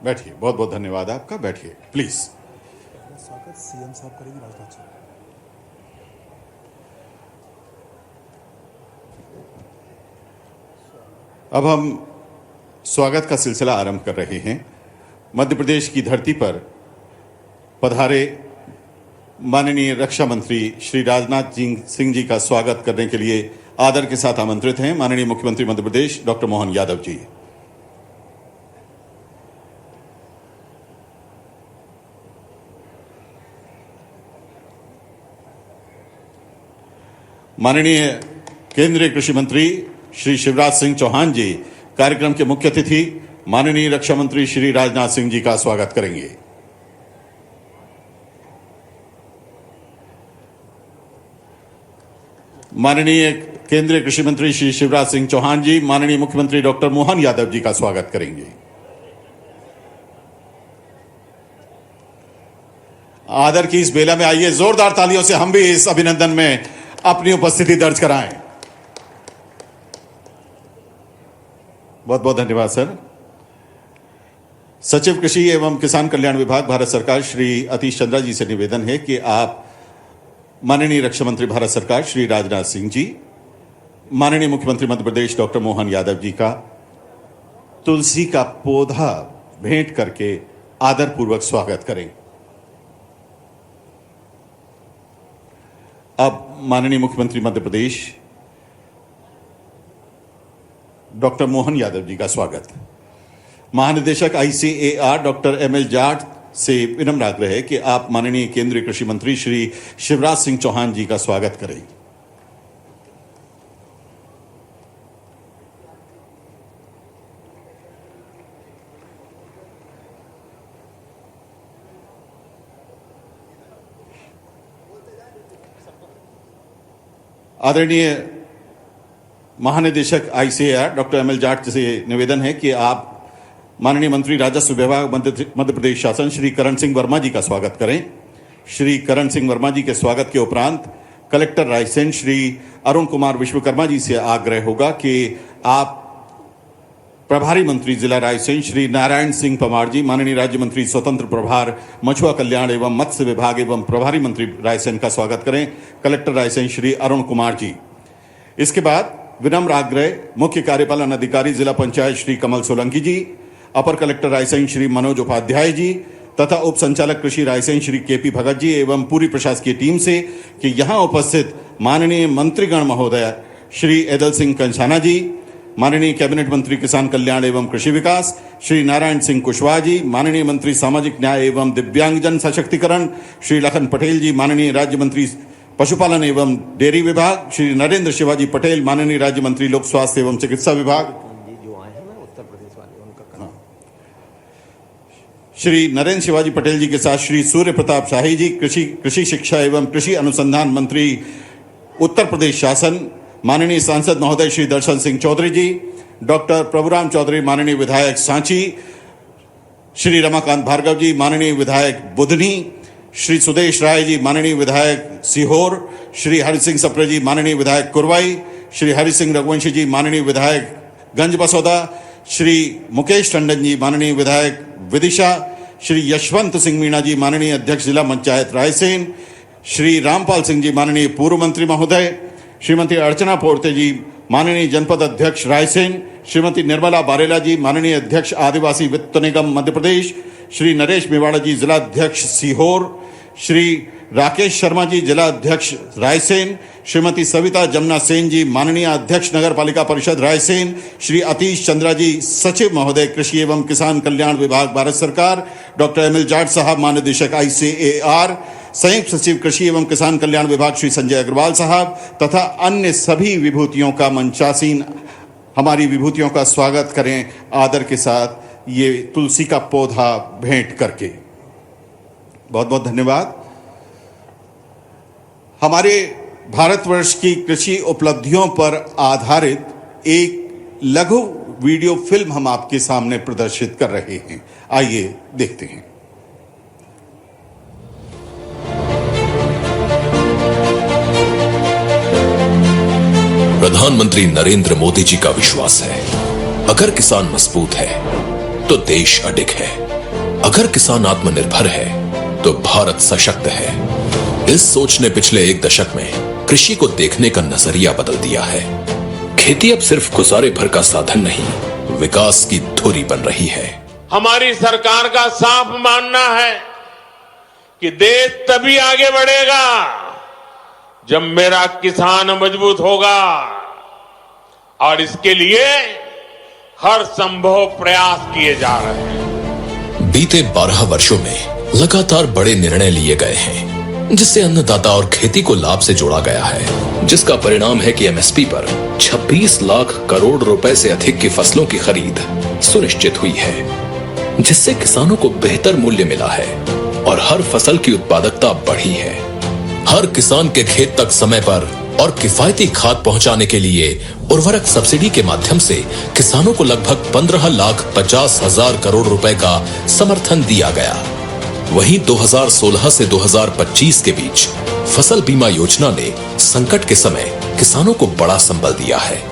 बैठिए। बहुत बहुत धन्यवाद आपका। बैठिए प्लीज। स्वागत सीएम साहब करेंगे राजनाथ सिंह। अब हम स्वागत का सिलसिला आरंभ कर रहे हैं। मध्य प्रदेश की धरती पर पधारे माननीय रक्षा मंत्री श्री राजनाथ सिंह जी का स्वागत करने के लिए आदर के साथ आमंत्रित हैं माननीय मुख्यमंत्री मध्य प्रदेश डॉक्टर मोहन यादव जी। माननीय केंद्रीय कृषि मंत्री श्री शिवराज सिंह चौहान जी कार्यक्रम के मुख्य अतिथि माननीय रक्षा मंत्री श्री राजनाथ सिंह जी का स्वागत करेंगे। माननीय केंद्रीय कृषि मंत्री श्री शिवराज सिंह चौहान जी माननीय मुख्यमंत्री डॉक्टर मोहन यादव जी का स्वागत करेंगे। आदर की इस बेला में आइए जोरदार तालियों से हम भी इस अभिनंदन में अपनी उपस्थिति दर्ज कराएं। बहुत बहुत धन्यवाद सर। सचिव कृषि एवं किसान कल्याण विभाग भारत सरकार श्री अतीश चंद्रा जी से निवेदन है कि आप माननीय रक्षा मंत्री भारत सरकार श्री राजनाथ सिंह जी, माननीय मुख्यमंत्री मध्य प्रदेश डॉक्टर मोहन यादव जी का तुलसी का पौधा भेंट करके आदरपूर्वक स्वागत करें। अब माननीय मुख्यमंत्री मध्य प्रदेश डॉक्टर मोहन यादव जी का स्वागत। महानिदेशक आईसीएआर डॉक्टर एमएल जाट से विनम्र आग्रह है कि आप माननीय केंद्रीय कृषि मंत्री श्री शिवराज सिंह चौहान जी का स्वागत करें। आदरणीय महानिदेशक आईसीएआर डॉक्टर एमएल जाट से निवेदन है कि आप माननीय मंत्री राजस्व विभाग मध्य प्रदेश शासन श्री करण सिंह वर्मा जी का स्वागत करें। श्री करण सिंह वर्मा जी के स्वागत के उपरांत कलेक्टर रायसेन श्री अरुण कुमार विश्वकर्मा जी से आग्रह होगा कि आप प्रभारी मंत्री जिला रायसेन श्री नारायण सिंह पवार जी, माननीय राज्य मंत्री स्वतंत्र प्रभार मछुआ कल्याण एवं मत्स्य विभाग एवं प्रभारी मंत्री रायसेन का स्वागत करें। कलेक्टर रायसेन श्री अरुण कुमार जी। इसके बाद विनम्र आग्रह मुख्य कार्यपालन अधिकारी जिला पंचायत श्री कमल सोलंकी जी, अपर कलेक्टर रायसेन श्री मनोज उपाध्याय जी तथा उप संचालक कृषि रायसेन श्री केपी भगत जी एवं पूरी प्रशासकीय टीम से कि यहां उपस्थित माननीय मंत्रीगण महोदय श्री एदल सिंह कंसाना जी, माननीय कैबिनेट मंत्री किसान कल्याण एवं कृषि विकास श्री नारायण सिंह कुशवाहा जी, माननीय मंत्री सामाजिक न्याय एवं दिव्यांगजन सशक्तिकरण श्री लखन पटेल जी, माननीय राज्य मंत्री पशुपालन एवं डेयरी विभाग, श्री नरेंद्र शिवाजी पटेल, माननीय राज्य मंत्री लोक स्वास्थ्य एवं चिकित्सा विभाग, जो आए हैं ना उत्तर प्रदेश वाले, उनका श्री नरेंद्र शिवाजी पटेल जी के साथ श्री सूर्य प्रताप शाही जी, कृषि शिक्षा एवं कृषि अनुसंधान मंत्री उत्तर प्रदेश शासन, माननीय सांसद महोदय श्री दर्शन सिंह चौधरी जी, डॉक्टर प्रभुराम चौधरी माननीय विधायक सांची, श्री रमाकांत भार्गव जी माननीय विधायक बुधनी, श्री सुदेश राय जी माननीय विधायक सीहोर, श्री हरि सिंह सप्रे जी माननीय विधायक कुरवाई, श्री हरि सिंह रघुवंशी जी माननीय विधायक गंज बसौदा, श्री मुकेश टंडन जी माननीय विधायक विदिशा, श्री यशवंत सिंह मीणा जी माननीय अध्यक्ष जिला पंचायत रायसेन, श्री रामपाल सिंह जी माननीय पूर्व मंत्री महोदय, श्रीमती अर्चना पोर्ते जी माननीय जनपद अध्यक्ष रायसेन, श्रीमती निर्मला बारेला जी माननीय अध्यक्ष आदिवासी वित्त निगम मध्य प्रदेश, श्री नरेश मेवाड़ा जी जिला अध्यक्ष सीहोर, श्री राकेश शर्मा जी जिला अध्यक्ष रायसेन, श्रीमती सविता जमुना सेन जी माननीय अध्यक्ष नगर पालिका परिषद रायसेन, श्री अतीश चंद्रा जी सचिव महोदय कृषि एवं किसान कल्याण विभाग भारत सरकार, डॉक्टर ML जाट साहब महानिदेशक ICAR, संयुक्त सचिव कृषि एवं किसान कल्याण विभाग श्री संजय अग्रवाल साहब तथा अन्य सभी विभूतियों का मंचासीन हमारी विभूतियों का स्वागत करें आदर के साथ ये तुलसी का पौधा भेंट करके। बहुत बहुत धन्यवाद। हमारे भारतवर्ष की कृषि उपलब्धियों पर आधारित एक लघु वीडियो फिल्म हम आपके सामने प्रदर्शित कर रहे हैं, आइए देखते हैं। प्रधानमंत्री नरेंद्र मोदी जी का विश्वास है, अगर किसान मजबूत है तो देश अडिग है, अगर किसान आत्मनिर्भर है तो भारत सशक्त है। इस सोच ने पिछले एक दशक में कृषि को देखने का नजरिया बदल दिया है। खेती अब सिर्फ गुजारे भर का साधन नहीं, विकास की धुरी बन रही है। हमारी सरकार का साफ मानना है कि देश तभी आगे बढ़ेगा जब मेरा किसान मजबूत होगा, और इसके लिए हर संभव प्रयास किए जा रहे हैं। बीते 12 वर्षों में लगातार बड़े निर्णय लिए गए हैं, जिससे अन्नदाता और खेती को लाभ से जोड़ा गया है, जिसका परिणाम है कि MSP पर 26 लाख करोड़ रुपए से अधिक की फसलों की खरीद सुनिश्चित हुई है, जिससे किसानों को बेहतर मूल्य मिला है और हर फसल की उत्पादकता बढ़ी है। हर किसान के खेत तक समय पर और किफायती खाद पहुंचाने के लिए उर्वरक सब्सिडी के माध्यम से किसानों को लगभग 15,50,000 करोड़ रुपए का समर्थन दिया गया। वहीं 2016 से 2025 के बीच फसल बीमा योजना ने संकट के समय किसानों को बड़ा संबल दिया है,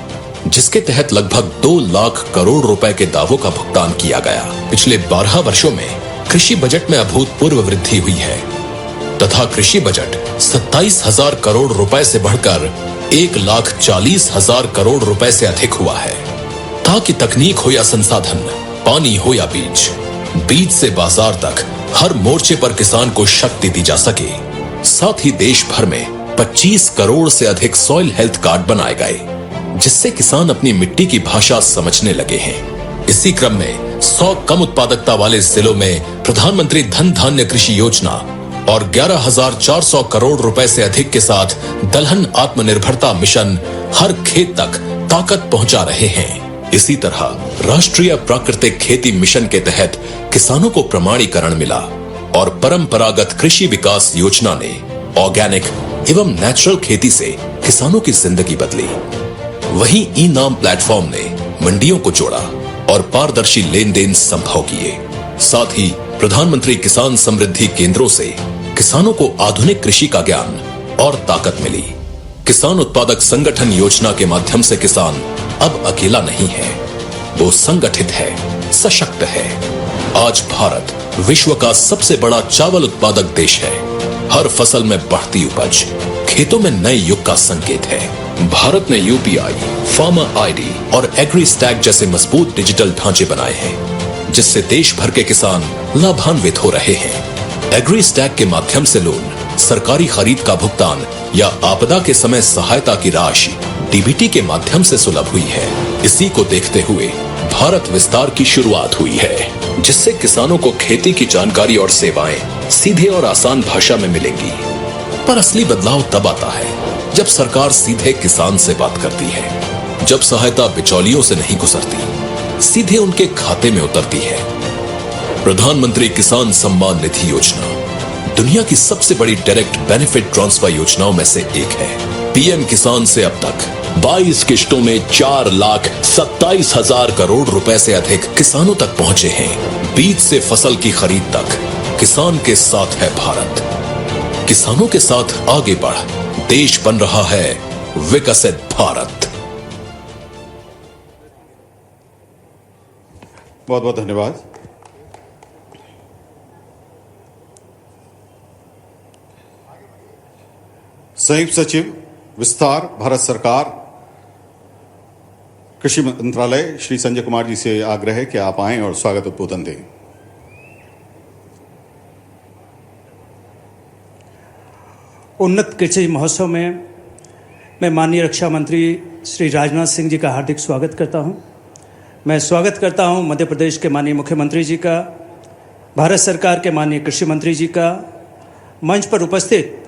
जिसके तहत लगभग 2 लाख करोड़ रुपए के दावों का भुगतान किया गया। पिछले 12 वर्षों में कृषि बजट में अभूतपूर्व वृद्धि हुई है तथा कृषि बजट 27,000 करोड़ रुपए से बढ़कर 1,40,000 करोड़ रुपए से अधिक हुआ है, ताकि तकनीक हो या संसाधन, पानी हो या बीज से बाजार तक हर मोर्चे पर किसान को शक्ति दी जा सके। साथ ही देश भर में 25 करोड़ से अधिक सॉइल हेल्थ कार्ड बनाए गए, जिससे किसान अपनी मिट्टी की भाषा समझने लगे हैं। इसी क्रम में 100 कम उत्पादकता वाले जिलों में प्रधानमंत्री धन धान्य कृषि योजना और 11,400 करोड़ रुपए से अधिक के साथ दलहन आत्मनिर्भरता मिशन हर खेत तक ताकत पहुंचा रहे हैं। इसी तरह राष्ट्रीय प्राकृतिक खेती मिशन के तहत किसानों को प्रमाणीकरण मिला और परंपरागत कृषि विकास योजना ने ऑर्गेनिक एवं नेचुरल खेती से किसानों की जिंदगी बदली। वहीं ई-नाम प्लेटफॉर्म ने मंडियों को जोड़ा और पारदर्शी लेन देन संभव किए। साथ ही प्रधानमंत्री किसान समृद्धि केंद्रों से किसानों को आधुनिक कृषि का ज्ञान और ताकत मिली। किसान उत्पादक संगठन योजना के माध्यम से किसान अब अकेला नहीं है, वो संगठित है, सशक्त है। आज भारत विश्व का सबसे बड़ा चावल उत्पादक देश है। हर फसल में बढ़ती उपज खेतों में नए युग का संकेत है। भारत ने UPI, फार्मर ID और एग्री स्टैक जैसे मजबूत डिजिटल ढांचे बनाए हैं, जिससे देश भर के किसान लाभान्वित हो रहे हैं। एग्री स्टैक के माध्यम से लोन, सरकारी खरीद का भुगतान या आपदा के समय सहायता की राशि DBT के माध्यम से सुलभ हुई है। इसी को देखते हुए भारत विस्तार की शुरुआत हुई है, जिससे किसानों को खेती की जानकारी और सेवाएं सीधे और आसान भाषा में मिलेंगी। पर असली बदलाव तब आता है जब सरकार सीधे किसान से बात करती है, जब सहायता बिचौलियों से नहीं गुजरती, सीधे उनके खाते में उतरती है। प्रधानमंत्री किसान सम्मान निधि योजना दुनिया की सबसे बड़ी डायरेक्ट बेनिफिट ट्रांसफर योजनाओं में से एक है। पीएम किसान से अब तक 22 किश्तों में 4,27,000 करोड़ रुपए से अधिक किसानों तक पहुंचे हैं। बीज से फसल की खरीद तक किसान के साथ है भारत। किसानों के साथ आगे बढ़ देश बन रहा है विकसित भारत। बहुत बहुत धन्यवाद। संयुक्त सचिव विस्तार, भारत सरकार, कृषि मंत्रालय, श्री संजय कुमार जी से आग्रह है कि आप आएं और स्वागत उद्बोधन दें। उन्नत कृषि महोत्सव में मैं माननीय रक्षा मंत्री श्री राजनाथ सिंह जी का हार्दिक स्वागत करता हूं। मैं स्वागत करता हूं मध्य प्रदेश के माननीय मुख्यमंत्री जी का, भारत सरकार के माननीय कृषि मंत्री जी का, मंच पर उपस्थित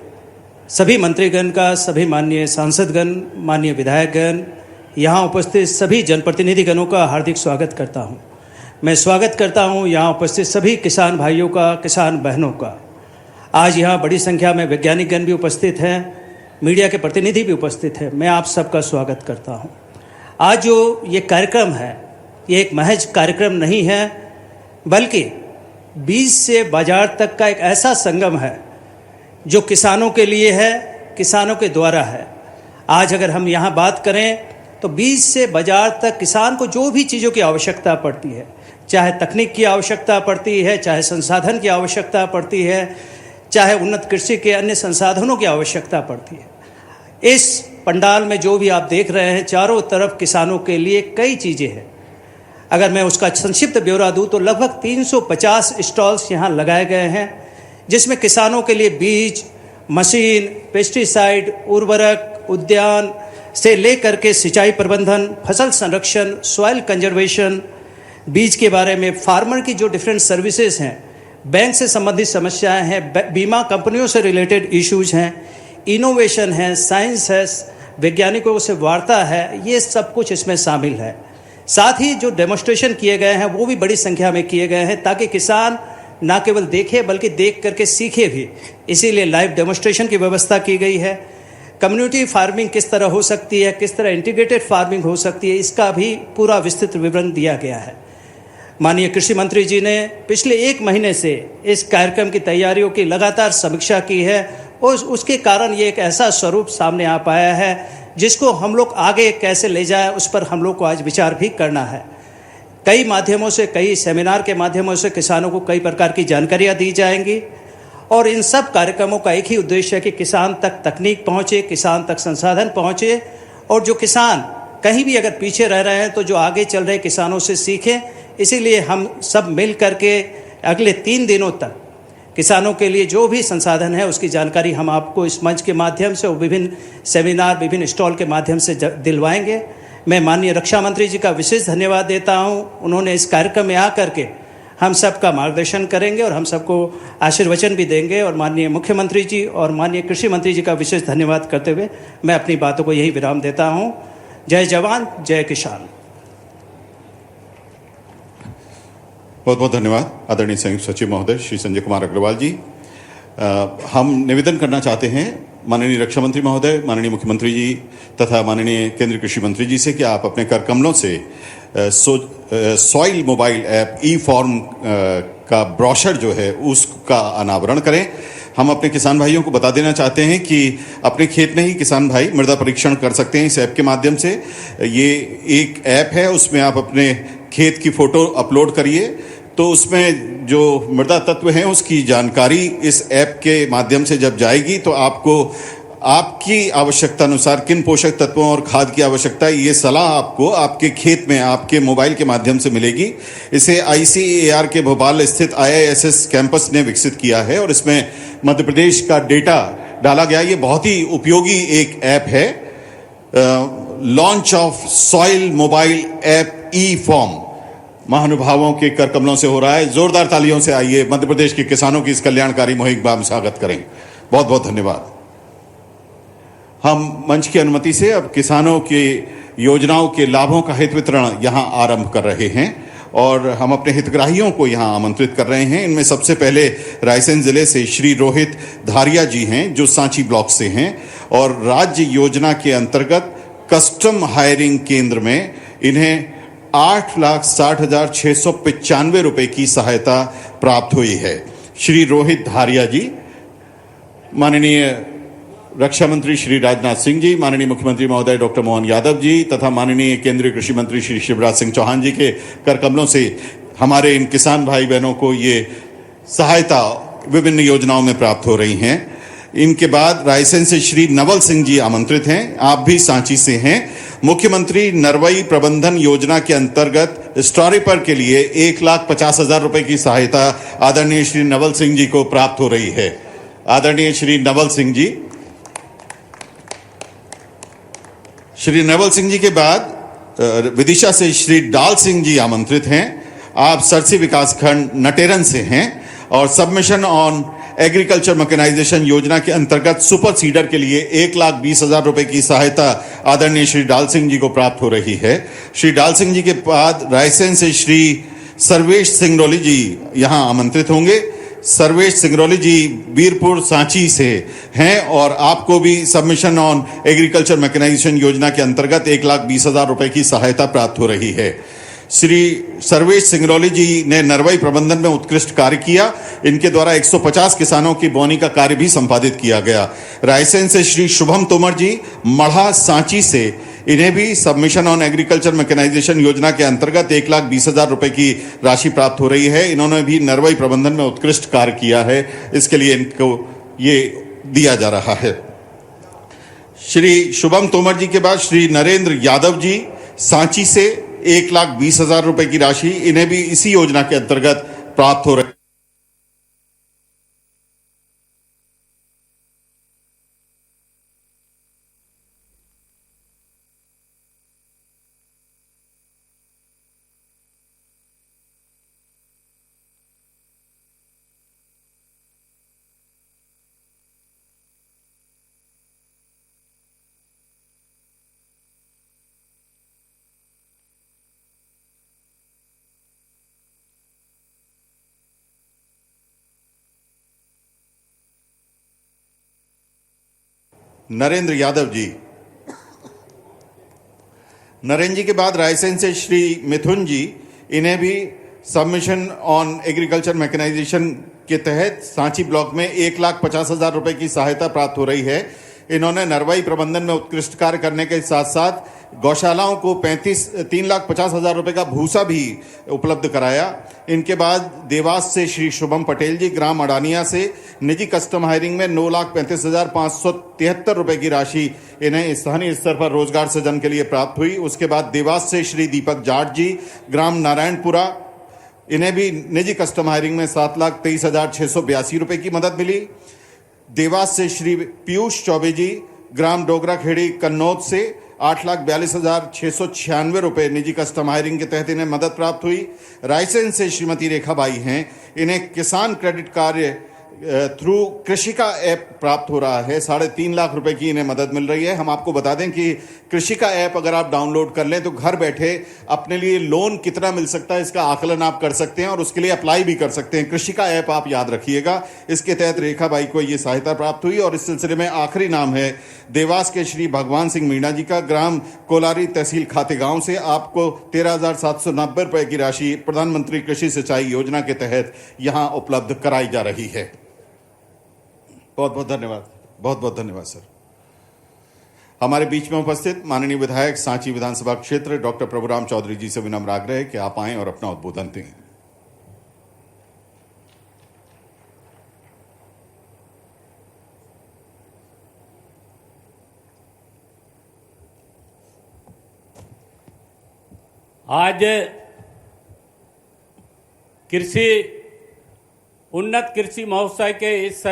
सभी मंत्रीगण का, सभी माननीय सांसदगण, माननीय विधायकगण, यहाँ उपस्थित सभी जनप्रतिनिधिगणों का हार्दिक स्वागत करता हूँ। मैं स्वागत करता हूँ यहाँ उपस्थित सभी किसान भाइयों का, किसान बहनों का। आज यहाँ बड़ी संख्या में वैज्ञानिकगण भी उपस्थित हैं, मीडिया के प्रतिनिधि भी उपस्थित हैं। मैं आप सबका स्वागत करता हूँ। आज जो ये कार्यक्रम है, ये एक महज कार्यक्रम नहीं है, बल्कि बीज से बाजार तक का एक ऐसा संगम है जो किसानों के लिए है, किसानों के द्वारा है। आज अगर हम यहाँ बात करें तो बीज से बाजार तक किसान को जो भी चीज़ों की आवश्यकता पड़ती है, चाहे तकनीक की आवश्यकता पड़ती है, चाहे संसाधन की आवश्यकता पड़ती है, चाहे उन्नत कृषि के अन्य संसाधनों की आवश्यकता पड़ती है। इस पंडाल में जो भी आप देख रहे हैं, चारों तरफ किसानों के लिए कई चीज़ें हैं। अगर मैं उसका संक्षिप्त ब्यौरा दूँ तो लगभग 350 स्टॉल्स यहाँ लगाए गए हैं, जिसमें किसानों के लिए बीज, मशीन, पेस्टिसाइड, उर्वरक, उद्यान से लेकर के सिंचाई प्रबंधन, फसल संरक्षण, सॉइल कंजर्वेशन, बीज के बारे में फार्मर की जो डिफरेंट सर्विसेज हैं, बैंक से संबंधित समस्याएं हैं, बीमा कंपनियों से रिलेटेड इश्यूज हैं, इनोवेशन है, साइंस है, वैज्ञानिकों से वार्ता है, ये सब कुछ इसमें शामिल है। साथ ही जो डेमोन्स्ट्रेशन किए गए हैं वो भी बड़ी संख्या में किए गए हैं, ताकि किसान ना केवल देखे बल्कि देख करके सीखे भी। इसीलिए लाइव डेमोन्स्ट्रेशन की व्यवस्था की गई है। कम्युनिटी फार्मिंग किस तरह हो सकती है, किस तरह इंटीग्रेटेड फार्मिंग हो सकती है, इसका भी पूरा विस्तृत विवरण दिया गया है। माननीय कृषि मंत्री जी ने पिछले 1 महीने से इस कार्यक्रम की तैयारियों की लगातार समीक्षा की है और उसके कारण ये एक ऐसा स्वरूप सामने आ पाया है जिसको हम लोग आगे कैसे ले जाए, उस पर हम लोग को आज विचार भी करना है। कई माध्यमों से, कई सेमिनार के माध्यमों से किसानों को कई प्रकार की जानकारियाँ दी जाएंगी और इन सब कार्यक्रमों का एक ही उद्देश्य है कि किसान तक तकनीक पहुँचे, किसान तक संसाधन पहुँचे और जो किसान कहीं भी अगर पीछे रह रहे हैं तो जो आगे चल रहे किसानों से सीखें। इसीलिए हम सब मिल करके अगले 3 दिनों तक किसानों के लिए जो भी संसाधन है उसकी जानकारी हम आपको इस मंच के माध्यम से और विभिन्न सेमिनार, विभिन्न स्टॉल के माध्यम से दिलवाएंगे। मैं माननीय रक्षा मंत्री जी का विशेष धन्यवाद देता हूं। उन्होंने इस कार्यक्रम में आकर के हम सबका मार्गदर्शन करेंगे और हम सबको आशीर्वचन भी देंगे और माननीय मुख्यमंत्री जी और माननीय कृषि मंत्री जी का विशेष धन्यवाद करते हुए मैं अपनी बातों को यही विराम देता हूं। जय जवान, जय किसान। बहुत बहुत धन्यवाद आदरणीय संयुक्त सचिव महोदय श्री संजय कुमार अग्रवाल जी। हम निवेदन करना चाहते हैं माननीय रक्षा मंत्री महोदय, माननीय मुख्यमंत्री जी तथा माननीय केंद्रीय कृषि मंत्री जी से कि आप अपने कर कमलों से soil mobile app e form का ब्रोशर जो है उसका अनावरण करें। हम अपने किसान भाइयों को बता देना चाहते हैं कि अपने खेत में ही किसान भाई मृदा परीक्षण कर सकते हैं इस ऐप के माध्यम से। ये एक ऐप है, उसमें आप अपने खेत की फोटो अपलोड करिए तो उसमें जो मृदा तत्व हैं उसकी जानकारी इस ऐप के माध्यम से जब जाएगी तो आपको आपकी आवश्यकता अनुसार किन पोषक तत्वों और खाद की आवश्यकता है ये सलाह आपको आपके खेत में आपके मोबाइल के माध्यम से मिलेगी। इसे ICAR के भोपाल स्थित IISS कैंपस ने विकसित किया है और इसमें मध्य प्रदेश का डेटा डाला गया। ये बहुत ही उपयोगी एक ऐप है। Launch of soil mobile app e form महानुभावों के कर कमलों से हो रहा है। जोरदार तालियों से आइए मध्य प्रदेश के किसानों की इस कल्याणकारी मुहिम का हम स्वागत करें। बहुत बहुत धन्यवाद। हम मंच की अनुमति से अब किसानों के योजनाओं के लाभों का हित वितरण यहां आरंभ कर रहे हैं और हम अपने हितग्राहियों को यहां आमंत्रित कर रहे हैं। इनमें सबसे पहले रायसेन जिले से श्री रोहित धारिया जी हैं जो सांची ब्लॉक से हैं और राज्य योजना के अंतर्गत कस्टम हायरिंग केंद्र में इन्हें 8,60,695 रुपए की सहायता प्राप्त हुई है। श्री रोहित धारिया जी, माननीय रक्षा मंत्री श्री राजनाथ सिंह जी, माननीय मुख्यमंत्री महोदय डॉक्टर मोहन यादव जी तथा माननीय केंद्रीय कृषि मंत्री श्री शिवराज सिंह चौहान जी के कर कमलों से हमारे इन किसान भाई बहनों को ये सहायता विभिन्न योजनाओं में प्राप्त हो रही हैं। इनके बाद रायसेन से श्री नवल सिंह जी आमंत्रित हैं। आप भी सांची से हैं। मुख्यमंत्री नरवई प्रबंधन योजना के अंतर्गत स्टॉरीपर के लिए 1,50,000 रुपए की सहायता आदरणीय श्री नवल सिंह जी को प्राप्त हो रही है। आदरणीय श्री नवल सिंह जी, श्री नवल सिंह जी के बाद विदिशा से श्री डाल सिंह जी आमंत्रित हैं। आप सरसी विकासखंड नटेरन से हैं और सबमिशन ऑन एग्रीकल्चर मैकेनाइजेशन योजना के अंतर्गत सुपर सीडर के लिए 1,20,000 रुपए की सहायता आदरणीय श्री डाल सिंह जी को प्राप्त हो रही है। श्री डाल सिंह जी के बाद रायसेन से श्री सर्वेश सिंगरौली जी यहां आमंत्रित होंगे। सर्वेश सिंगरौली जी बीरपुर सांची से हैं और आपको भी सबमिशन ऑन एग्रीकल्चर मैकेनाइजेशन योजना के अंतर्गत 1,20,000 रुपए की सहायता प्राप्त हो रही है। श्री सर्वेश सिंगरौली जी ने नरवई प्रबंधन में उत्कृष्ट कार्य किया। इनके द्वारा 150 किसानों की बोनी का कार्य भी संपादित किया गया। रायसेन से श्री शुभम तोमर जी मढ़ा सांची से, इन्हें भी सबमिशन ऑन एग्रीकल्चर मैकेनाइजेशन योजना के अंतर्गत 1,20,000 रुपए की राशि प्राप्त हो रही है। इन्होंने भी नरवई प्रबंधन में उत्कृष्ट कार्य किया है, इसके लिए इनको ये दिया जा रहा है। श्री शुभम तोमर जी के बाद श्री नरेंद्र यादव जी सांची से 1,20,000 रुपए की राशि इन्हें भी इसी योजना के अंतर्गत प्राप्त हो रही है। नरेंद्र यादव जी, नरेंद्र जी के बाद रायसेन से श्री मिथुन जी, इन्हें भी सबमिशन ऑन एग्रीकल्चर मैकेनाइजेशन के तहत सांची ब्लॉक में 1,50,000 रुपए की सहायता प्राप्त हो रही है। इन्होंने नरवाई प्रबंधन में उत्कृष्ट कार्य करने के साथ साथ गौशालाओं को 3,50,000 रुपए का भूसा भी उपलब्ध कराया। इनके बाद देवास से श्री शुभम पटेल जी ग्राम अडानिया से निजी कस्टम हायरिंग में 9,35,573 रुपए की राशि इन्हें स्थानीय स्तर पर रोजगार सृजन के लिए प्राप्त हुई। उसके बाद देवास से श्री दीपक जाट जी ग्राम नारायणपुरा, इन्हें भी निजी कस्टम हायरिंग में 7,23,682 रुपए की मदद मिली। देवास से श्री पीयूष चौबे जी ग्राम डोगरा खेड़ी कन्नौज से 8,42,696 रुपए निजी कस्टम हायरिंग के तहत इन्हें मदद प्राप्त हुई। रायसेन से श्रीमती रेखाबाई हैं, इन्हें किसान क्रेडिट कार्य थ्रू कृषिका ऐप प्राप्त हो रहा है। 3.5 लाख रुपए की इन्हें मदद मिल रही है। हम आपको बता दें कि कृषिका ऐप अगर आप डाउनलोड कर लें तो घर बैठे अपने लिए लोन कितना मिल सकता है इसका आकलन आप कर सकते हैं और उसके लिए अप्लाई भी कर सकते हैं। कृषिका ऐप आप याद रखिएगा। इसके तहत रेखाबाई को ये सहायता प्राप्त हुई। और इस सिलसिले में आखिरी नाम है देवास के श्री भगवान सिंह मीणा जी का ग्राम कोलारी तहसील खातेगांव से। आपको 13,790 रुपए की राशि प्रधानमंत्री कृषि सिंचाई योजना के तहत यहां उपलब्ध कराई जा रही है। बहुत बहुत धन्यवाद, बहुत बहुत धन्यवाद सर। हमारे बीच में उपस्थित माननीय विधायक सांची विधानसभा क्षेत्र डॉक्टर प्रभुराम चौधरी जी से विनम्र आग्रह है कि आप आएं और अपना उद्बोधन दें। आज कृषि उन्नत कृषि महोत्सव के इस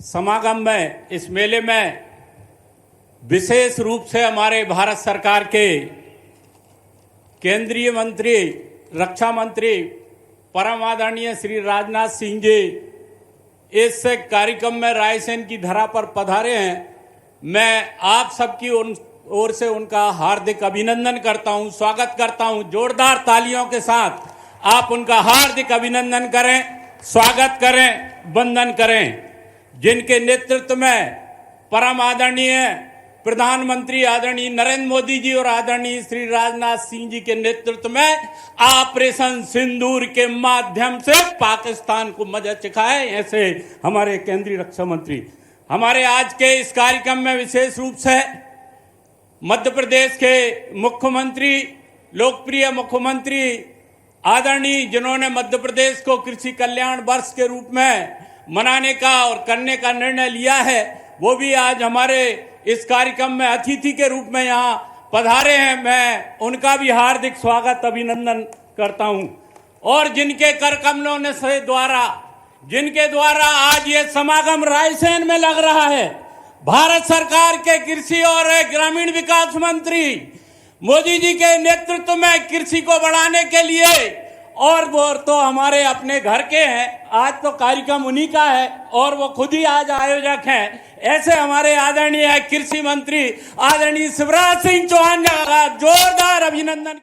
समागम में, इस मेले में विशेष रूप से हमारे भारत सरकार के केंद्रीय मंत्री, रक्षा मंत्री परम आदरणीय श्री राजनाथ सिंह जी इस कार्यक्रम में रायसेन की धरा पर पधारे हैं। मैं आप सबकी ओर से उनका हार्दिक अभिनंदन करता हूं, स्वागत करता हूं। जोरदार तालियों के साथ आप उनका हार्दिक अभिनंदन करें, स्वागत करें, वंदन करें। जिनके नेतृत्व में परम आदरणीय प्रधानमंत्री आदरणीय नरेंद्र मोदी जी और आदरणीय श्री राजनाथ सिंह जी के नेतृत्व में ऑपरेशन सिंदूर के माध्यम से पाकिस्तान को मदद सिखाए, ऐसे हमारे केंद्रीय रक्षा मंत्री। हमारे आज के इस कार्यक्रम में विशेष रूप से मध्य प्रदेश के मुख्यमंत्री, लोकप्रिय मुख्यमंत्री आदरणीय, जिन्होंने मध्य प्रदेश को कृषि कल्याण वर्ष के रूप में मनाने का और करने का निर्णय लिया है, वो भी आज हमारे इस कार्यक्रम में अतिथि के रूप में यहाँ पधारे हैं। मैं उनका भी हार्दिक स्वागत अभिनंदन करता हूँ। और जिनके कर कमलों ने से द्वारा, जिनके द्वारा आज ये समागम रायसेन में लग रहा है, भारत सरकार के कृषि और ग्रामीण विकास मंत्री मोदी जी के नेतृत्व में कृषि को बढ़ाने के लिए, और वो तो हमारे अपने घर के हैं, आज तो कार्यक्रम उन्हीं का है और वो खुद ही आज आयोजक हैं। ऐसे हमारे आदरणीय कृषि मंत्री आदरणीय शिवराज सिंह चौहान का जोरदार अभिनंदन।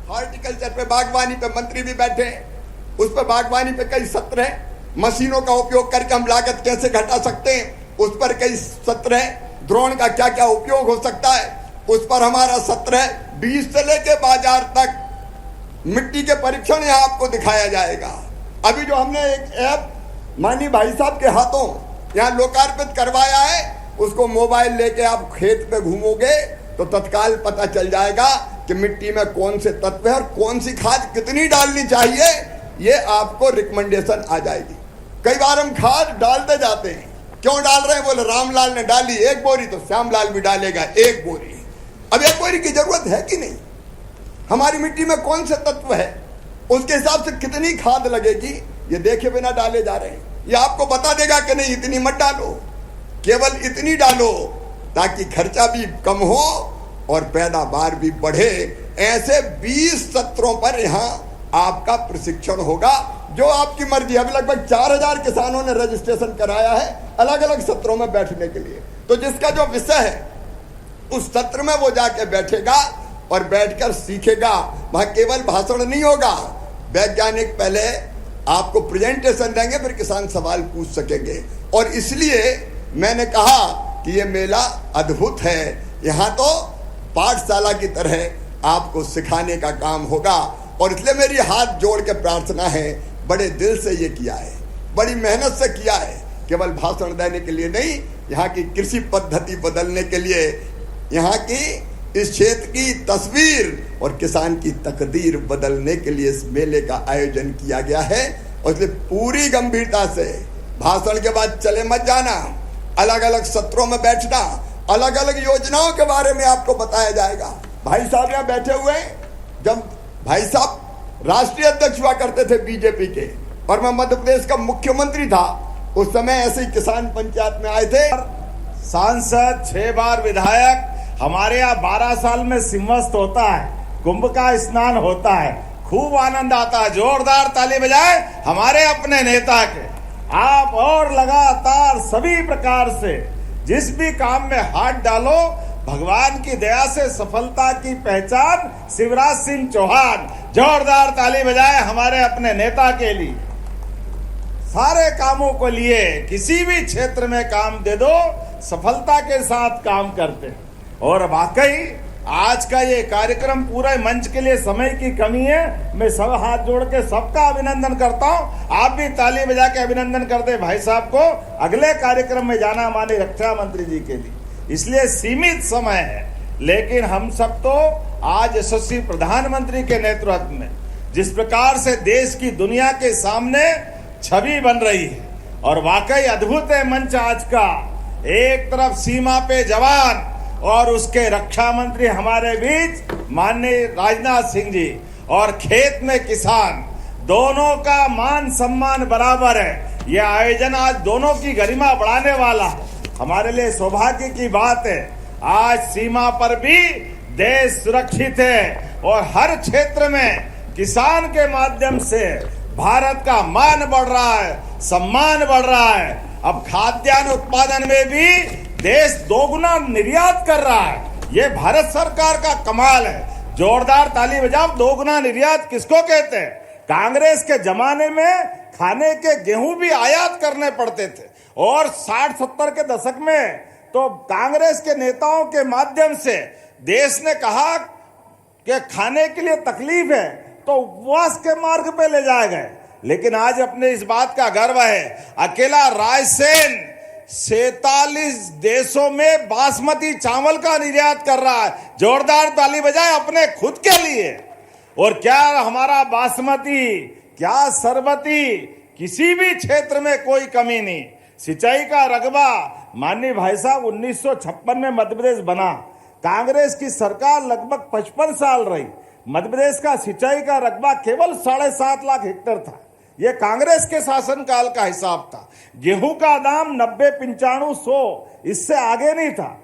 हॉर्टिकल्चर पे, बागवानी पे मंत्री भी बैठे हैं, उस पर बागवानी पे कई सत्र हैं। मशीनों का उपयोग करके हम लागत कैसे घटा सकते हैं, उस पर कई सत्र हैं। ड्रोन का क्या क्या उपयोग हो सकता है, उस पर हमारा सत्र है। बीज से लेके बाजार तक मिट्टी के परीक्षण यहाँ आपको दिखाया जाएगा। अभी जो हमने एक ऐप माननीय भाई साहब के हाथों यहाँ लोकार्पित करवाया है, उसको मोबाइल लेके आप खेत पे घूमोगे तो तत्काल पता चल जाएगा कि मिट्टी में कौन से तत्व है और कौन सी खाद कितनी डालनी चाहिए, ये आपको रिकमेंडेशन आ जाएगी। कई बार हम खाद डालते जाते हैं, क्यों डाल रहे हैं, बोले रामलाल ने डाली 1 बोरी तो श्यामलाल भी डालेगा 1 बोरी। अब 1 बोरी की जरूरत है कि नहीं? हमारी मिट्टी में कौन से तत्व है, उसके हिसाब से कितनी खाद लगेगी, ये देखे बिना डाले जा रहे हैं। ये आपको बता देगा कि नहीं इतनी मत डालो, केवल इतनी डालो, ताकि खर्चा भी कम हो और पैदावार भी बढ़े। ऐसे 20 सत्रों पर यहाँ आपका प्रशिक्षण होगा, जो आपकी मर्जी। अब लगभग 4000 किसानों ने रजिस्ट्रेशन कराया है अलग अलग सत्रों में बैठने के लिए। तो जिसका जो विषय है उस सत्र में वो जाके बैठेगा और बैठकर सीखेगा। वहां केवल भाषण नहीं होगा, वैज्ञानिक पहले आपको प्रेजेंटेशन देंगे, फिर किसान सवाल पूछ सकेंगे। और इसलिए मैंने कहा कि ये मेला अद्भुत है। यहाँ तो पाठशाला की तरह आपको सिखाने का काम होगा। और इसलिए मेरी हाथ जोड़ के प्रार्थना है, बड़े दिल से ये किया है, बड़ी मेहनत से किया है, केवल भाषण देने के लिए नहीं, यहाँ की कृषि पद्धति बदलने के लिए, यहाँ की इस क्षेत्र की तस्वीर और किसान की तकदीर बदलने के लिए इस मेले का आयोजन किया गया है। और इसलिए पूरी गंभीरता से भाषण के बाद चले मत जाना, अलग अलग सत्रों में बैठना, अलग अलग योजनाओं के बारे में आपको बताया जाएगा। भाई साहब यहाँ बैठे हुए हैं, जब भाई साहब राष्ट्रीय अध्यक्ष हुआ करते थे बीजेपी के और मैं मध्य प्रदेश का मुख्यमंत्री था, उस समय ऐसे ही किसान पंचायत में आए थे। सांसद, 6 बार विधायक, हमारे यहाँ 12 साल में सिंहस्थ होता है, कुंभ का स्नान होता है, खूब आनंद आता है। जोरदार ताली बजाए हमारे अपने नेता के। आप और लगातार सभी प्रकार से जिस भी काम में हाथ डालो, भगवान की दया से सफलता की पहचान शिवराज सिंह चौहान। जोरदार ताली बजाए हमारे अपने नेता के लिए। सारे कामों को लिए किसी भी क्षेत्र में काम दे दो, सफलता के साथ काम करते हैं। और वाकई आज का ये कार्यक्रम पूरे मंच के लिए समय की कमी है। मैं सब हाथ जोड़ के सबका अभिनंदन करता हूं। आप भी ताली बजा के अभिनंदन करते भाई साहब को। अगले कार्यक्रम में जाना माननीय रक्षा मंत्री जी के लिए, इसलिए सीमित समय है, लेकिन हम सब तो आज यशस्वी प्रधानमंत्री के नेतृत्व में जिस प्रकार से देश की दुनिया के सामने छवि बन रही है, और वाकई अद्भुत है मंच आज का। एक तरफ सीमा पे जवान और उसके रक्षा मंत्री हमारे बीच माननीय राजनाथ सिंह जी, और खेत में किसान, दोनों का मान सम्मान बराबर है। यह आयोजन आज दोनों की गरिमा बढ़ाने वाला है। हमारे लिए सौभाग्य की बात है, आज सीमा पर भी देश सुरक्षित है और हर क्षेत्र में किसान के माध्यम से भारत का मान बढ़ रहा है, सम्मान बढ़ रहा है। अब खाद्यान्न उत्पादन में भी देश दोगुना निर्यात कर रहा है। ये भारत सरकार का कमाल है। जोरदार ताली बजाओ। दोगुना निर्यात किसको कहते हैं? कांग्रेस के जमाने में खाने के गेहूं भी आयात करने पड़ते थे, और 60-70 के दशक में तो कांग्रेस के नेताओं के माध्यम से देश ने कहा कि खाने के लिए तकलीफ है तो उपवास के मार्ग पे ले जाए गए। लेकिन आज अपने इस बात का गर्व है, अकेला रायसेन 47 देशों में बासमती चावल का निर्यात कर रहा है। जोरदार ताली बजाए अपने खुद के लिए। और क्या हमारा बासमती, क्या सरबती, किसी भी क्षेत्र में कोई कमी नहीं। सिंचाई का रकबा माननीय भाई साहब 1956 में मध्य प्रदेश बना, कांग्रेस की सरकार लगभग 55 साल रही। मध्य प्रदेश का सिंचाई का रकबा केवल 7.5 लाख हेक्टेयर था। यह कांग्रेस के शासनकाल का हिसाब था। गेहूं का दाम 90-95-100, इससे आगे नहीं था।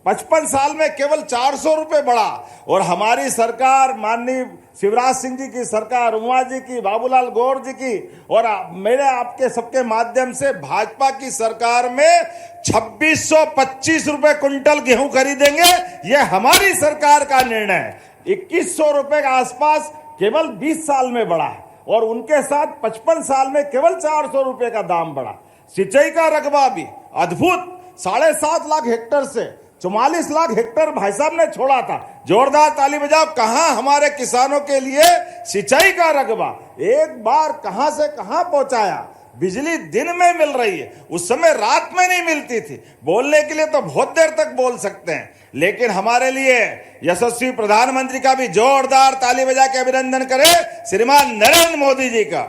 55 साल में केवल 400 रुपए बढ़ा। और हमारी सरकार, माननीय शिवराज सिंह जी की सरकार, उमा जी की, बाबूलाल गौर जी की, और मेरे आपके सबके माध्यम से भाजपा की सरकार में 2625 रुपए क्विंटल गेहूं खरीदेंगे। यह हमारी सरकार का निर्णय है। 2100 रुपए के आसपास केवल 20 साल में बढ़ा है, और उनके साथ 55 साल में केवल 400 रुपए का दाम बढ़ा। सिंचाई का रकबा भी अद्भुत 7.5 लाख हेक्टेयर से 44 लाख हेक्टेयर भाई साहब ने छोड़ा था। जोरदार ताली बजाओ। कहां हमारे किसानों के लिए सिंचाई का रकबा एक बार कहां से कहां पहुंचाया। बिजली दिन में मिल रही है, उस समय रात में नहीं मिलती थी। बोलने के लिए तो बहुत देर तक बोल सकते हैं, लेकिन हमारे लिए यशस्वी प्रधानमंत्री का भी जोरदार ताली बजा के अभिनंदन करें श्रीमान नरेंद्र मोदी जी का,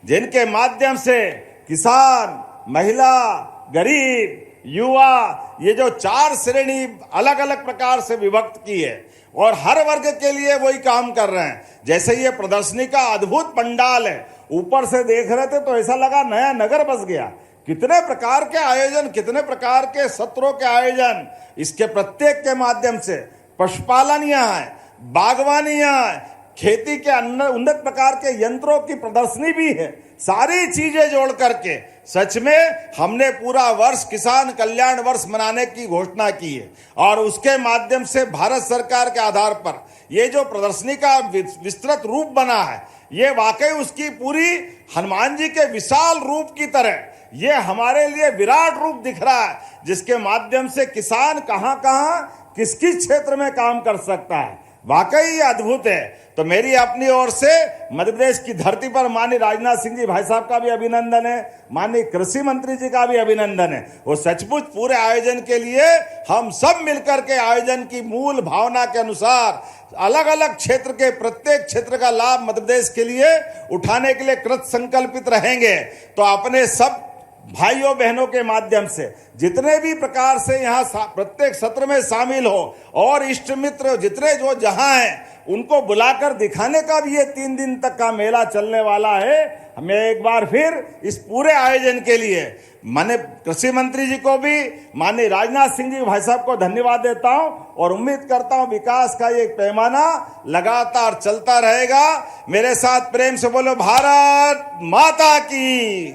जिनके माध्यम से किसान, महिला, गरीब, युवा, ये जो 4 श्रेणी अलग अलग प्रकार से विभक्त की है, और हर वर्ग के लिए वही काम कर रहे हैं। जैसे ये प्रदर्शनी का अद्भुत पंडाल है, ऊपर से देख रहे थे तो ऐसा लगा नया नगर बस गया। कितने प्रकार के आयोजन, कितने प्रकार के सत्रों के आयोजन, इसके प्रत्येक के माध्यम से पशुपालन यहाँ है, बागवानी यहाँ है, खेती के उन्नत प्रकार के यंत्रों की प्रदर्शनी भी है। सारी चीजें जोड़ करके सच में हमने पूरा वर्ष किसान कल्याण वर्ष मनाने की घोषणा की है, और उसके माध्यम से भारत सरकार के आधार पर ये जो प्रदर्शनी का विस्तृत रूप बना है, ये वाकई उसकी पूरी हनुमान जी के विशाल रूप की तरह ये हमारे लिए विराट रूप दिख रहा है, जिसके माध्यम से किसान कहां कहां किस किस क्षेत्र में काम कर सकता है। वाकई ये अद्भुत है। तो मेरी अपनी ओर से मध्य प्रदेश की धरती पर माननीय राजनाथ सिंह जी भाई साहब का भी अभिनंदन है, माननीय कृषि मंत्री जी का भी अभिनंदन है। वो सचमुच पूरे आयोजन के लिए हम सब मिलकर के आयोजन की मूल भावना के अनुसार अलग अलग क्षेत्र के प्रत्येक क्षेत्र का लाभ मध्य प्रदेश के लिए उठाने के लिए कृत संकल्पित रहेंगे। तो अपने सब भाइयों बहनों के माध्यम से जितने भी प्रकार से यहाँ प्रत्येक सत्र में शामिल हो, और इष्ट मित्र जितने जो जहां हैं उनको बुलाकर दिखाने का भी ये 3 दिन तक का मेला चलने वाला है। हमें एक बार फिर इस पूरे आयोजन के लिए माननीय कृषि मंत्री जी को भी, माननीय राजनाथ सिंह जी भाई साहब को धन्यवाद देता हूं, और उम्मीद करता हूं विकास का ये पैमाना लगातार चलता रहेगा। मेरे साथ प्रेम से बोलो भारत माता की,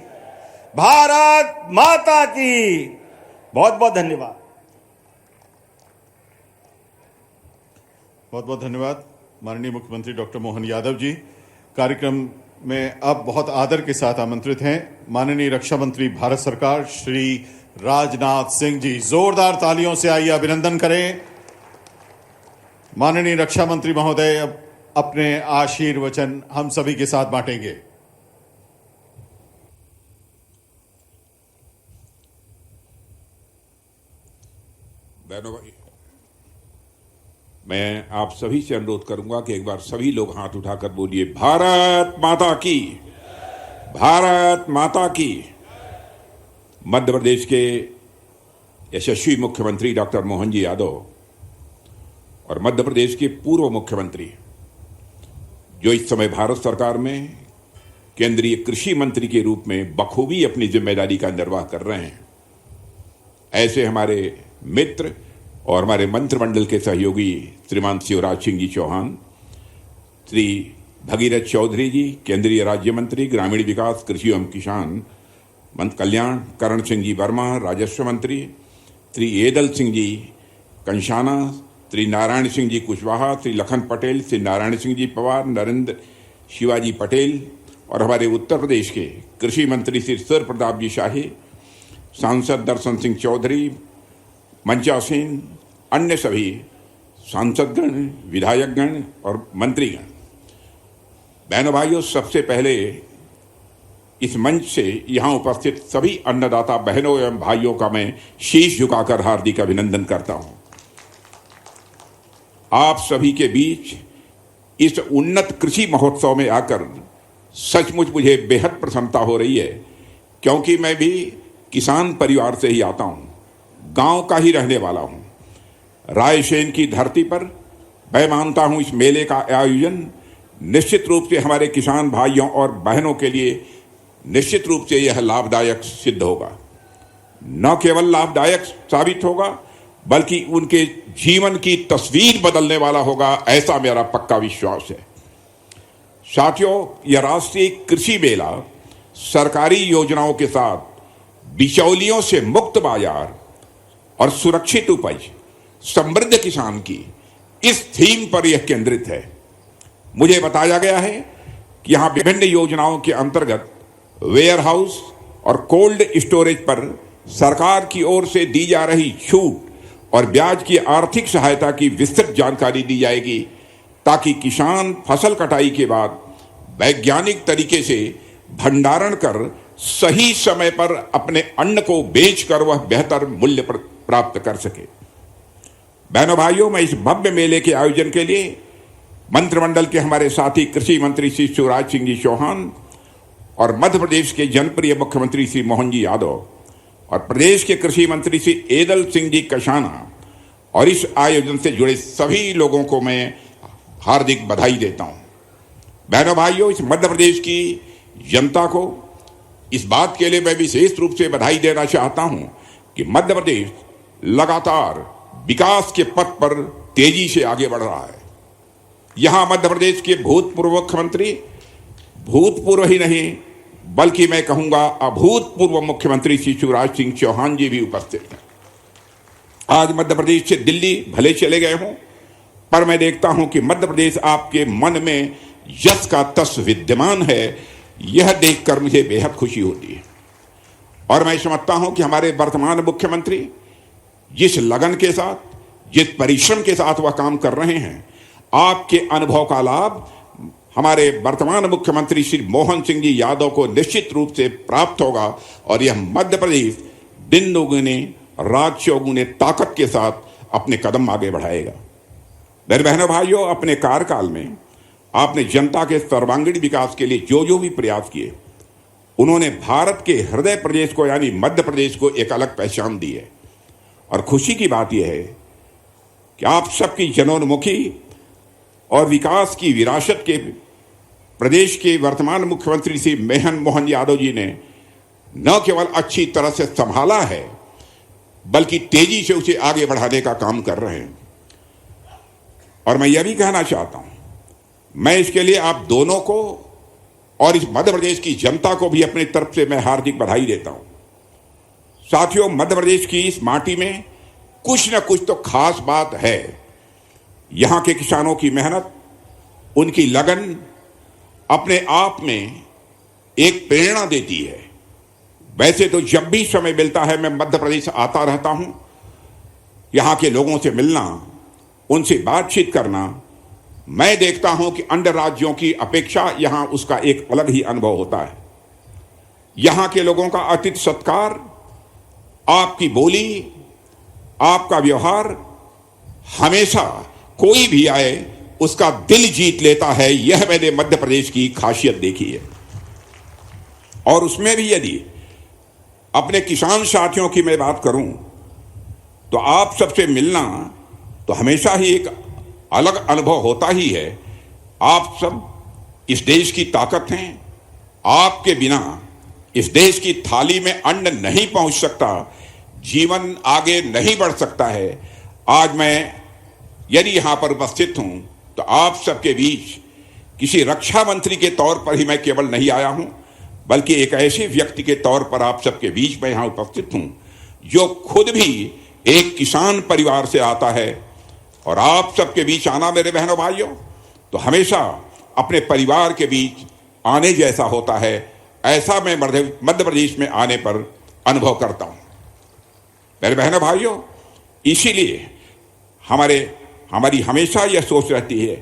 भारत माता की। बहुत बहुत धन्यवाद। बहुत बहुत धन्यवाद माननीय मुख्यमंत्री डॉक्टर मोहन यादव जी। कार्यक्रम में अब बहुत आदर के साथ आमंत्रित हैं माननीय रक्षा मंत्री भारत सरकार श्री राजनाथ सिंह जी। जोरदार तालियों से आइए अभिनंदन करें। माननीय रक्षा मंत्री महोदय अब अपने आशीर्वचन हम सभी के साथ बांटेंगे। बहनों भाई, मैं आप सभी से अनुरोध करूंगा कि एक बार सभी लोग हाथ उठाकर बोलिए भारत माता की, भारत माता की। मध्य प्रदेश के यशस्वी मुख्यमंत्री डॉक्टर मोहन जी यादव और मध्य प्रदेश के पूर्व मुख्यमंत्री जो इस समय भारत सरकार में केंद्रीय कृषि मंत्री के रूप में बखूबी अपनी जिम्मेदारी का निर्वाह कर रहे हैं, ऐसे हमारे मित्र और हमारे मंत्रिमंडल के सहयोगी श्रीमान शिवराज सिंह जी चौहान, श्री भगीरथ चौधरी जी केंद्रीय राज्य मंत्री ग्रामीण विकास कृषि एवं किसान कल्याण, करण सिंह जी वर्मा राजस्व मंत्री, श्री एदल सिंह जी कंशाना, श्री नारायण सिंह जी कुशवाहा, श्री लखन पटेल, श्री नारायण सिंह जी पवार, नरेंद्र शिवाजी पटेल और हमारे उत्तर प्रदेश के कृषि मंत्री श्री सर प्रताप जी शाही, सांसद दर्शन सिंह चौधरी, मंचा सिंह, अन्य सभी सांसदगण, विधायकगण और मंत्रीगण। बहनों भाइयों, सबसे पहले इस मंच से यहां उपस्थित सभी अन्नदाता बहनों एवं भाइयों का मैं शीश झुकाकर हार्दिक अभिनंदन करता हूं। आप सभी के बीच इस उन्नत कृषि महोत्सव में आकर सचमुच मुझे बेहद प्रसन्नता हो रही है, क्योंकि मैं भी किसान परिवार से ही आता हूं, गांव का ही रहने वाला हूं। रायसेन की धरती पर मैं मानता हूं इस मेले का आयोजन निश्चित रूप से हमारे किसान भाइयों और बहनों के लिए निश्चित रूप से यह लाभदायक सिद्ध होगा। न केवल लाभदायक साबित होगा बल्कि उनके जीवन की तस्वीर बदलने वाला होगा, ऐसा मेरा पक्का विश्वास है। साथियों, यह राष्ट्रीय कृषि मेला सरकारी योजनाओं के साथ बिचौलियों से मुक्त बाजार और सुरक्षित उपज, समृद्ध किसान की इस थीम पर यह केंद्रित है। मुझे बताया गया है कि यहां विभिन्न योजनाओं के अंतर्गत वेयर हाउस और कोल्ड स्टोरेज पर सरकार की ओर से दी जा रही छूट और ब्याज की आर्थिक सहायता की विस्तृत जानकारी दी जाएगी, ताकि किसान फसल कटाई के बाद वैज्ञानिक तरीके से भंडारण कर सही समय पर अपने अन्न को बेचकर वह बेहतर मूल्य प्राप्त कर सके। बहनों भाइयों, मैं इस भव्य मेले के आयोजन के लिए मंत्रिमंडल के हमारे साथी कृषि मंत्री श्री शिवराज सिंह जी चौहान और मध्य प्रदेश के जनप्रिय मुख्यमंत्री श्री मोहन जी यादव और प्रदेश के कृषि मंत्री श्री एदल सिंह जी कंशाना और इस आयोजन से जुड़े सभी लोगों को मैं हार्दिक बधाई देता हूं। बहनों भाइयों, इस मध्य प्रदेश की जनता को इस बात के लिए मैं विशेष रूप से बधाई देना चाहता हूं कि मध्य प्रदेश लगातार विकास के पथ पर तेजी से आगे बढ़ रहा है। यहां मध्य प्रदेश के भूतपूर्व मुख्यमंत्री, भूतपूर्व ही नहीं बल्कि मैं कहूंगा अभूतपूर्व मुख्यमंत्री श्री शिवराज सिंह चौहान जी भी उपस्थित हैं। आज मध्य प्रदेश से दिल्ली भले चले गए हों, पर मैं देखता हूं कि मध्य प्रदेश आपके मन में यश का तस विद्यमान है। यह देखकर मुझे बेहद खुशी होती है और मैं समझता हूं कि हमारे वर्तमान मुख्यमंत्री जिस लगन के साथ, जिस परिश्रम के साथ वह काम कर रहे हैं, आपके अनुभव का लाभ हमारे वर्तमान मुख्यमंत्री श्री मोहन सिंह जी यादव को निश्चित रूप से प्राप्त होगा और यह मध्य प्रदेश दिन दोगुने रात चौगुने ताकत के साथ अपने कदम आगे बढ़ाएगा। मेरे बहनों भाइयों, अपने कार्यकाल में आपने जनता के सर्वांगीण विकास के लिए जो जो भी प्रयास किए, उन्होंने भारत के हृदय प्रदेश को यानी मध्य प्रदेश को एक अलग पहचान दी है। और खुशी की बात यह है कि आप सबकी जनोन्मुखी और विकास की विरासत के प्रदेश के वर्तमान मुख्यमंत्री श्री मोहन यादव जी ने न केवल अच्छी तरह से संभाला है बल्कि तेजी से उसे आगे बढ़ाने का काम कर रहे हैं। और मैं यह भी कहना चाहता हूं, मैं इसके लिए आप दोनों को और इस मध्य प्रदेश की जनता को भी अपनी तरफ से मैं हार्दिक बधाई देता हूं। साथियों, मध्य प्रदेश की इस माटी में कुछ न कुछ तो खास बात है। यहां के किसानों की मेहनत, उनकी लगन अपने आप में एक प्रेरणा देती है। वैसे तो जब भी समय मिलता है मैं मध्य प्रदेश आता रहता हूं। यहां के लोगों से मिलना, उनसे बातचीत करना, मैं देखता हूं कि अन्य राज्यों की अपेक्षा यहां उसका एक अलग ही अनुभव होता है। यहां के लोगों का अतिथि सत्कार, आपकी बोली, आपका व्यवहार हमेशा कोई भी आए उसका दिल जीत लेता है। यह मैंने मध्य प्रदेश की खासियत देखी है। और उसमें भी यदि अपने किसान साथियों की मैं बात करूं तो आप सबसे मिलना तो हमेशा ही एक अलग अनुभव होता ही है। आप सब इस देश की ताकत हैं। आपके बिना इस देश की थाली में अन्न नहीं पहुंच सकता, जीवन आगे नहीं बढ़ सकता है। आज मैं यदि यहां पर उपस्थित हूं तो आप सबके बीच किसी रक्षा मंत्री के तौर पर ही मैं केवल नहीं आया हूं, बल्कि एक ऐसे व्यक्ति के तौर पर आप सबके बीच में यहां उपस्थित हूं जो खुद भी एक किसान परिवार से आता है। और आप सबके बीच आना मेरे बहनों भाइयों तो हमेशा अपने परिवार के बीच आने जैसा होता है। ऐसा मैं मध्य प्रदेश में आने पर अनुभव करता हूं। मेरे बहनों भाइयों, इसीलिए हमारी हमेशा यह सोच रहती है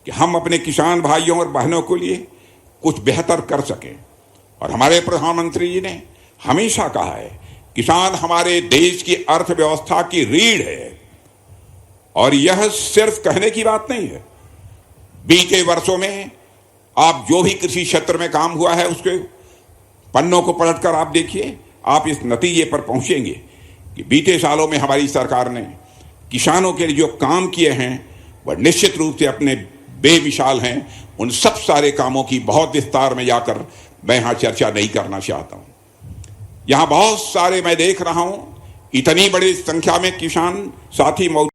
कि हम अपने किसान भाइयों और बहनों के लिए कुछ बेहतर कर सकें। और हमारे प्रधानमंत्री जी ने हमेशा कहा है, किसान हमारे देश की अर्थव्यवस्था की रीढ़ है। और यह सिर्फ कहने की बात नहीं है। बीते वर्षों में आप जो भी कृषि क्षेत्र में काम हुआ है उसके पन्नों को पलटकर आप देखिए, आप इस नतीजे पर पहुंचेंगे कि बीते सालों में हमारी सरकार ने किसानों के लिए जो काम किए हैं वह निश्चित रूप से अपने बेमिसाल हैं। उन सब सारे कामों की बहुत विस्तार में जाकर मैं यहां चर्चा नहीं करना चाहता हूं। यहां बहुत सारे मैं देख रहा हूं, इतनी बड़ी संख्या में किसान साथी मौजूद